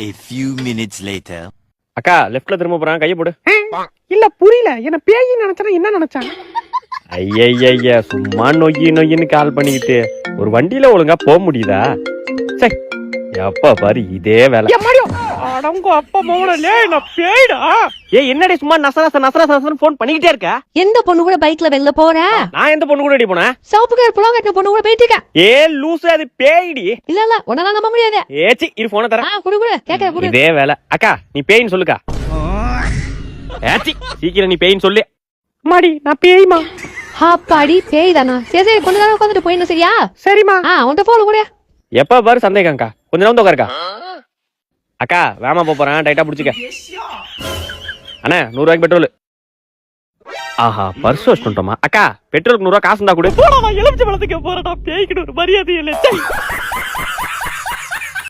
A few minutes later. அக்கா லெஃப்ட்ல திரும்ப போறான், கையை போடு. இல்ல புரியல, என்ன பேய் நினைச்சா என்ன நினைச்சான்? ஐயா சும்மா நொய்யின்னு கால் பண்ணிக்கிட்டு ஒரு வண்டியில ஒழுங்கா போக முடியுதா? சரி எப்ப பாரு இதே வேலை. அடங்க அப்பா மோனலே நான் பேய்டா. என்னடே சும்மா நசரசன்னு போன் பண்ணிக்கிட்டே இருக்க? எந்த பொண்ணு கூட பைக்ல வெளில போற? நான் எந்த பொண்ணு கூட அடி போனேன்? சவுப்பு கலர் புலங்க கட்டின பொண்ணு கூட போயிட்டு இருக்க. லூசு, அது பேய்டி. இல்ல உன்னால நம்ப முடியாது. ஏச்சி இரு போன தரேன். குடு கேக்க குடு. இதே வேலை. அக்கா நீ பேய்ன்னு சொல்லுக்கா. ஏச்சி சீக்கிரம் நீ பேய்ன்னு சொல்லு. மாடி நான் பேய்மா. அப்பாடி பேய் தானா? சரி கொஞ்ச நேரம் உட்காந்துட்டு போயிடணும் சரியா? சரிமா. உன்கிட்ட போன் கூட. எப்ப பாரு சந்தேகம்க்கா, கொஞ்ச நேரம் உட்காருக்கா. அக்கா வேமா போறேன், டைட்டா புடிச்சுக்க. அண்ணா 100 ரூபாய்க்கு பெட்ரோல். ஆஹா பர்ஸ் வாஷ் பண்ணிட்டோமா? அக்கா பெட்ரோலுக்கு 100 ரூபாய் காசு இருந்தா கூட. போடா, எலுமிச்சை பழத்துக்கு போறடா, பேய்க்கிட்டு ஒரு மரியாதை இல்லை.